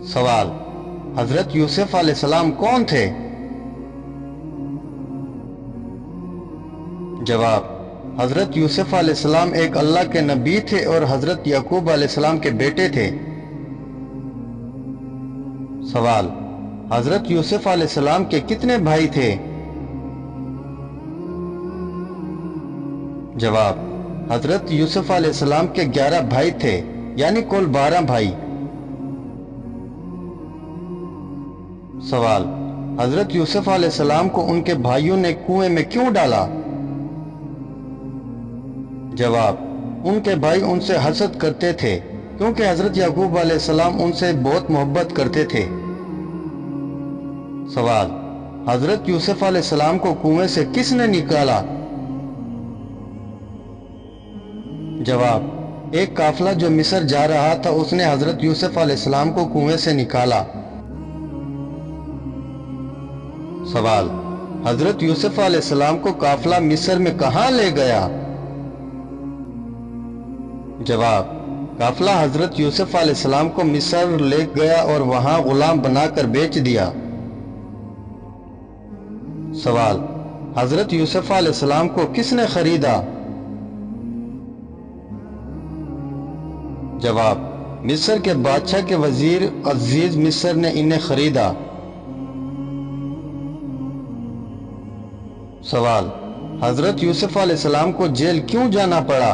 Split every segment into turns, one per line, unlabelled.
सवाल, हजरत यूसुफ अलैहिस्सलाम कौन थे? जवाब, हजरत यूसुफ अलैहिस्सलाम एक अल्लाह के नबी थे और हजरत याकूब अलैहिस्सलाम के बेटे थे। सवाल, हजरत यूसुफ अलैहिस्सलाम के कितने भाई थे? जवाब, हजरत यूसुफ अलैहिस्सलाम के 11 भाई थे, यानी कुल 12 भाई। सवाल, हजरत यूसुफ अलैहिस्सलाम को उनके भाइयों ने कुएं में क्यों डाला? जवाब, उनके भाई उनसे हसद करते थे क्योंकि हजरत याकूब अलैहिस्सलाम उनसे बहुत मोहब्बत करते थे। सवाल, हजरत यूसुफ अलैहिस्सलाम को कुएं से किसने निकाला? जवाब, एक काफिला जो मिस्र जा रहा था उसने हजरत यूसुफ अलैहिस्सलाम को कुएं से निकाला। सवाल, हजरत यूसुफ अलैहिस्सलाम को काफिला मिस्र में कहां ले गया? जवाब, काफिला हजरत यूसुफ अलैहिस्सलाम को मिस्र ले गया और वहां गुलाम बनाकर बेच दिया। सवाल, हजरत यूसुफ अलैहिस्सलाम को किसने खरीदा? जवाब, मिस्र के बादशाह के वजीर अजीज मिस्र ने इन्हें खरीदा। सवाल, हजरत यूसुफ अलैहिस्सलाम को जेल क्यों जाना पड़ा?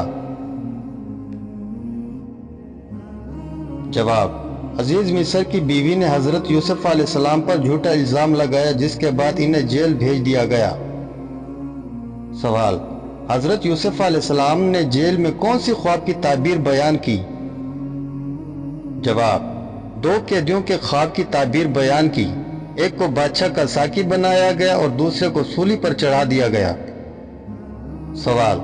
जवाब, अजीज मिस्र की बीवी ने हजरत यूसुफ अलैहिस्सलाम पर झूठा इल्जाम लगाया जिसके बाद इन्हें जेल भेज दिया गया। सवाल, हजरत यूसुफ अलैहिस्सलाम ने जेल में कौन सी ख्वाब की ताबीर बयान की? जवाब, 2 कैदियों के ख्वाब की ताबीर बयान की। एक को बादशाह का साकी बनाया गया और दूसरे को सूली पर चढ़ा दिया गया। सवाल,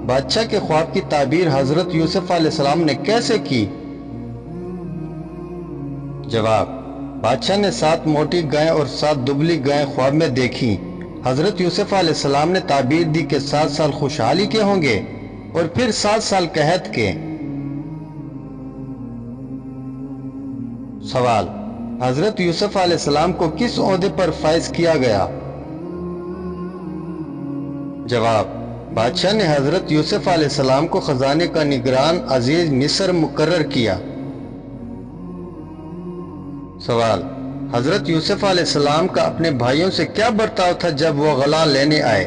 बादशाह के ख्वाब की ताबीर हजरत यूसुफ अलैहिस्सलाम ने कैसे की? जवाब, बादशाह ने 7 मोटी गायें और 7 दुबली गायें ख्वाब में देखी। हजरत यूसुफ अलैहिस्सलाम ने ताबीर दी कि 7 साल खुशहाली के होंगे और फिर 7 साल कहत के। सवाल, हजरत यूसुफ अलैहिस्सलाम को किस ओहदे पर फाइज किया गया? जवाब, बादशाह ने हजरत यूसुफ अलैहिस्सलाम को खजाने का निगरान अजीज मिस्र मुकर्रर किया। सवाल, हजरत यूसुफ अलैहिस्सलाम का अपने भाइयों से क्या बर्ताव था जब वो गला लेने आए?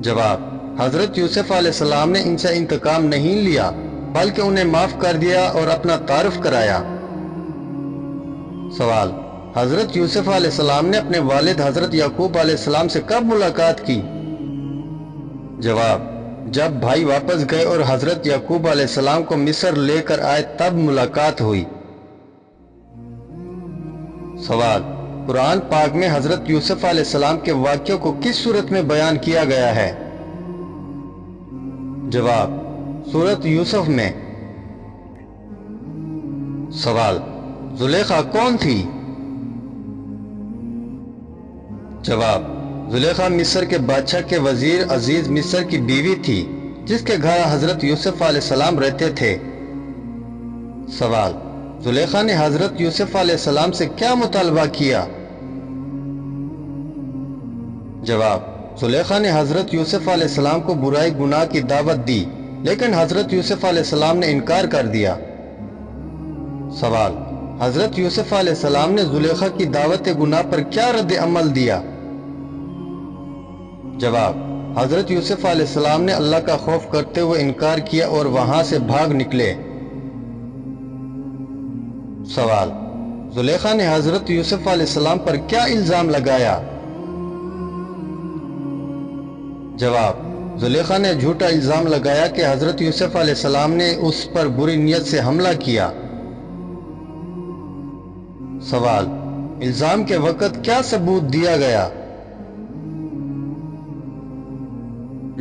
जवाब, हजरत यूसुफ अलैहिस्सलाम ने इनसे इंतकाम नहीं लिया बल्कि उन्हें माफ कर दिया और अपना तारुफ कराया। सवाल, हजरत यूसुफ अलैहिस्सलाम ने अपने वालिद हजरत याकूब अलैहिस्सलाम से कब मुलाकात की? जवाब, जब भाई वापस गए और हजरत याकूब अलैहिस्सलाम को मिस्र लेकर आए तब मुलाकात हुई। सवाल, कुरान पाक में हजरत यूसुफ अलैहिस्सलाम के वाक़ियों को किस सूरत में बयान किया गया है? जवाब, सूरत यूसुफ में। सवाल, जुलेखा कौन थी? जवाब, जुलेखा मिस्र के बादशाह के वजीर अजीज मिस्र की बीवी थी जिसके घर हजरत यूसुफ अलैहिस्सलाम रहते थे। सवाल, जुलेखा ने हजरत यूसुफ अलैहिस्सलाम से क्या मुतालबा किया? जवाब, जुलेखा ने हजरत यूसुफ अलैहिस्सलाम को बुराई गुनाह की दावत दी लेकिन हजरत यूसुफ अलैहिस्सलाम ने इनकार कर दिया। सवाल, हजरत यूसुफ अलैहिस्सलाम ने जुलेखा की दावत गुनाह पर क्या रद्द अमल दिया? जवाब, हजरत यूसुफ अलैहिस्सलाम ने अल्लाह का खौफ करते हुए इनकार किया और वहां से भाग निकले। सवाल, जुलेखा ने हजरत यूसुफ अलैहिस्सलाम पर क्या इल्जाम लगाया? जवाब, जुलेखा ने झूठा इल्जाम लगाया कि हजरत यूसुफ अलैहिस्सलाम ने उस पर बुरी नीयत से हमला किया। सवाल, इल्जाम के वक्त क्या सबूत दिया गया?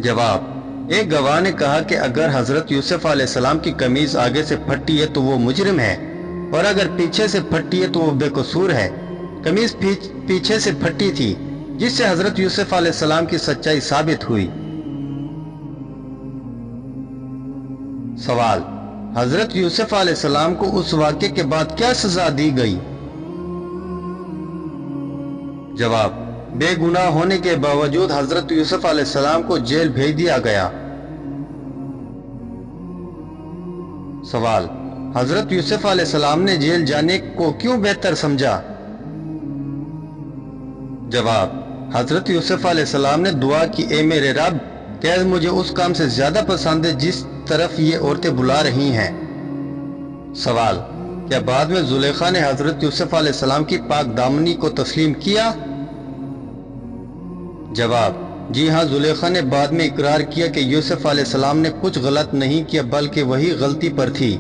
जवाब, एक गवाह ने कहा कि अगर हजरत यूसुफ अलैहिस्सलाम की कमीज आगे से फटी है तो वो मुजरिम है और अगर पीछे से फटी है तो वो बेकसूर है। कमीज पीछे से फटी थी जिससे हजरत यूसुफ अलैहिस्सलाम की सच्चाई साबित हुई। सवाल, حضرت یوسف علیہ السلام کو اس واقعے کے بعد کیا سزا دی گئی؟ جواب: بے گناہ ہونے کے باوجود حضرت یوسف علیہ السلام کو جیل بھیج دیا گیا۔ سوال: حضرت یوسف علیہ السلام نے جیل جانے کو کیوں بہتر سمجھا؟ جواب: حضرت یوسف علیہ السلام نے دعا کی، اے میرے رب، قید مجھے اس کام سے زیادہ پسند ہے جس طرف یہ عورتیں بلا رہی ہیں۔ سوال: کیا بعد میں زلیخا نے حضرت یوسف علیہ السلام کی پاک دامنی کو تسلیم کیا؟ جواب: جی ہاں، زلیخا نے بعد میں اقرار کیا کہ یوسف علیہ السلام نے کچھ غلط نہیں کیا بلکہ وہی غلطی پر تھی۔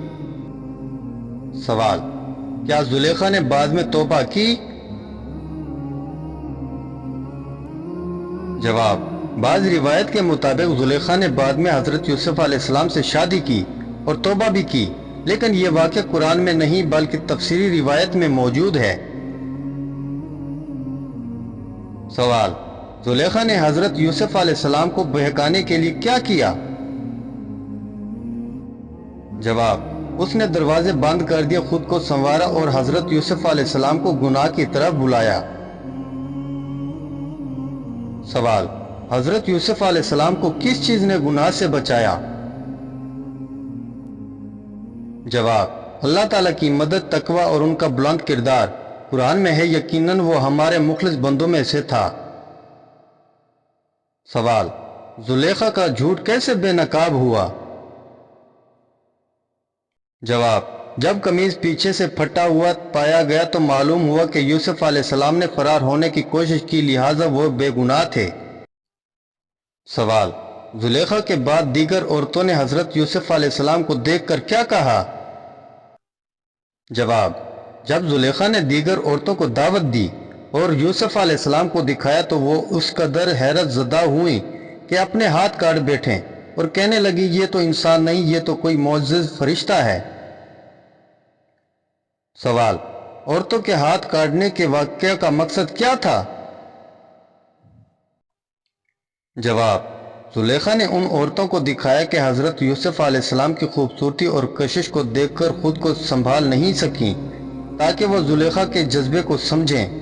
سوال: کیا زلیخا نے بعد میں توبہ کی؟ جواب: بعض روایت کے مطابق زلیخا نے بعد میں حضرت یوسف علیہ السلام سے شادی کی اور توبہ بھی کی، لیکن یہ واقعہ قرآن میں نہیں بلکہ تفسیری روایت میں موجود ہے۔ سوال: زلیخا نے حضرت یوسف علیہ السلام کو بہکانے کے لیے کیا کیا؟ جواب: اس نے دروازے بند کر دیا، خود کو سنوارا اور حضرت یوسف علیہ السلام کو گناہ کی طرف بلایا۔ سوال: حضرت یوسف علیہ السلام کو کس چیز نے گناہ سے بچایا؟ جواب: اللہ تعالیٰ کی مدد، تقوی اور ان کا بلند کردار۔ قرآن میں ہے، یقیناً وہ ہمارے مخلص بندوں میں سے تھا۔ سوال: زلیخا کا جھوٹ کیسے بے نقاب ہوا؟ جواب: جب قمیض پیچھے سے پھٹا ہوا پایا گیا تو معلوم ہوا کہ یوسف علیہ السلام نے فرار ہونے کی کوشش کی، لہٰذا وہ بے گناہ تھے۔ سوال: زلیخا کے بعد دیگر عورتوں نے حضرت یوسف علیہ السلام کو دیکھ کر کیا کہا؟ جواب: جب زلیخا نے دیگر عورتوں کو دعوت دی اور یوسف علیہ السلام کو دکھایا تو وہ اس قدر حیرت زدہ ہوئی کہ اپنے ہاتھ کاٹ بیٹھیں اور کہنے لگی، یہ تو انسان نہیں، یہ تو کوئی معزز فرشتہ ہے۔ سوال: عورتوں کے ہاتھ کاٹنے کے واقعہ کا مقصد کیا تھا؟ جواب: زلیخا نے ان عورتوں کو دکھایا کہ حضرت یوسف علیہ السلام کی خوبصورتی اور کشش کو دیکھ کر خود کو سنبھال نہیں سکیں، تاکہ وہ زلیخا کے جذبے کو سمجھیں